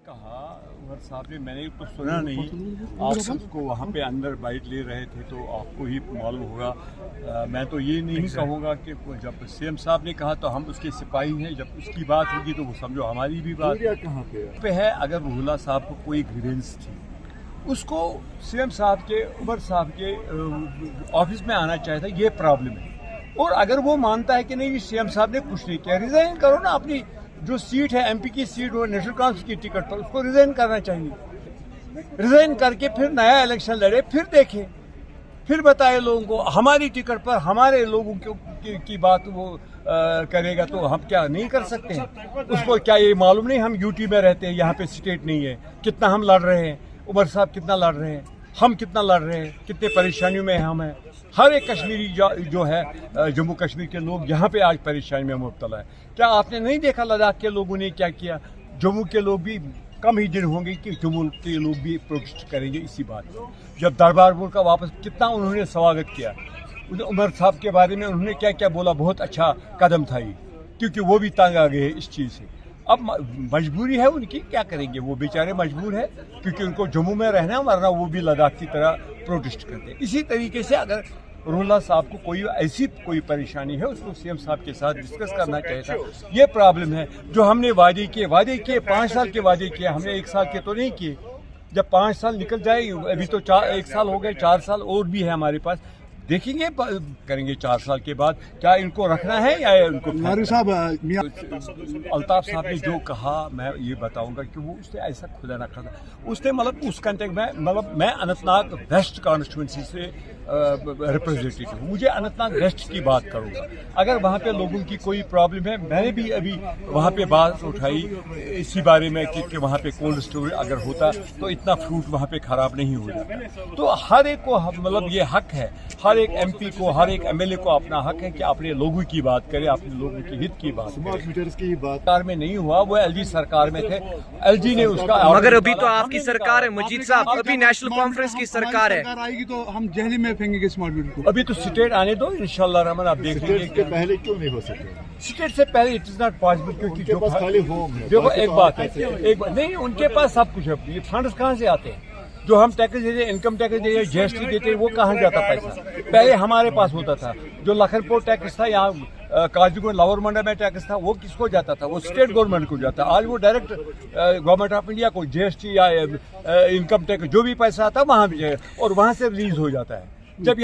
कहा उमर साहब ने, मैंने तो सुना नहीं, आप सबको वहाँ पे अंदर बाइट ले रहे थे तो आपको ही मालूम होगा। मैं तो ये नहीं कहूँगा कि जब सीएम साहब ने कहा तो हम उसके सिपाही हैं, जब उसकी बात होगी तो वो समझो हमारी भी बात कहाँ पे है। अगर रूहुल्लाह साहब को कोई ग्रीवेंस थी, उसको सीएम साहब के, उमर साहब के ऑफिस में आना चाहिए था, ये प्रॉब्लम है। और अगर वो मानता है कि नहीं सीएम साहब ने कुछ नहीं किया, रिजाइन करो ना, अपनी जो सीट है एमपी की सीट हो नेशनल कांग्रेस की टिकट पर, उसको रिजाइन करना चाहिए। रिजाइन करके फिर नया इलेक्शन लड़े, फिर देखे, फिर बताए लोगों को हमारी टिकट पर हमारे लोगों की बात वो करेगा तो हम क्या नहीं कर सकते हैं? उसको क्या ये मालूम नहीं हम यूटी में रहते हैं, यहाँ पे स्टेट नहीं है, कितना हम लड़ रहे हैं, उमर साहब कितना लड़ रहे हैं, हम कितना लड़ रहे हैं, कितने परेशानियों में हम हैं। हर एक कश्मीरी जो है जम्मू कश्मीर के लोग यहाँ पे आज परेशानी में मुब्तला है। क्या आपने नहीं देखा लद्दाख के लोगों ने क्या किया? जम्मू के लोग भी कम ही दिन होंगे कि जम्मू के लोग भी प्रोटेस्ट करेंगे इसी बात पर। जब दरबारपुर का वापस कितना उन्होंने स्वागत किया, उमर साहब के बारे में उन्होंने क्या क्या बोला, बहुत अच्छा कदम था ये, क्योंकि वो भी तंग आ गए इस चीज़ से। अब मजबूरी है उनकी, क्या करेंगे, वो बेचारे मजबूर है क्योंकि उनको जम्मू में रहना, वरना वो भी लद्दाख की तरह प्रोटेस्ट करते हैं। इसी तरीके से अगर रूहुल्लाह साहब को कोई परेशानी है, उसको सीएम साहब के साथ डिस्कस करना चाहिए था। ये प्रॉब्लम है जो हमने वादे किए 5 साल के वादे किए, हमने 1 साल के तो नहीं किए। जब 5 साल निकल जाए, अभी तो 1 साल हो गए, 4 साल और भी है हमारे पास, देखेंगे करेंगे 4 साल के बाद क्या इनको रखना है या इनको। अल्ताफ साहब ने जो कहा मैं ये बताऊंगा कि वो उसने ऐसा खुदा रखा था, उसने मतलब उस कंटेक्ट में, मतलब मैं अनंतनाग वेस्ट कॉन्स्टिट्यूंसी से रिप्रेजेंटेटिव हूँ, मुझे अनंतनाग वेस्ट की बात करूँगा। अगर वहाँ पे लोगों की कोई प्रॉब्लम है, मैंने भी अभी वहाँ पे बात उठाई इसी बारे में कि वहाँ पे कोल्ड स्टोरेज अगर होता तो इतना फ्रूट वहाँ पे खराब नहीं हो जाता। तो हर एक को मतलब ये हक है, हर एक एमपी को, हर एक एमएलए को अपना हक है कि अपने लोगों की बात करे, अपने लोगों के हित की बात करे। की बात सरकार में नहीं हुआ, वो एलजी सरकार में थे, एलजी ने उसका। मगर अभी तो आपकी सरकार है मजीद साहब, अभी नेशनल कॉन्फ्रेंस की सरकार है, आएगी तो हम जहली में फेंकेंगे स्मार्ट मीटर को। अभी तो स्टेट आने दो, इंशाल्लाह रहमान, आप देख लीजिए। इसके पहले क्यों नहीं हो सके? स्टेट से पहले इट इज नॉट पॉसिबल, क्योंकि जो खाली होम है। देखो एक बात है, एक बात नहीं, उनके पास सब कुछ है। ये फंड्स कहाँ से आते हैं? जो हम टैक्स देते, इनकम टैक्स देते, जीएसटी देते, वो कहाँ जाता पैसा? पहले हमारे पास होता था। जो लखनपुर टैक्स था, यहाँ काजीगुंड लाहौर मंडा में टैक्स था, वो किसको जाता था? वो स्टेट गवर्नमेंट को जाता। आज वो डायरेक्ट गवर्नमेंट ऑफ इंडिया को जीएसटी या इनकम टैक्स जो भी पैसा आता है वहाँ भी जाए और वहाँ से रिलीज हो जाता है। जब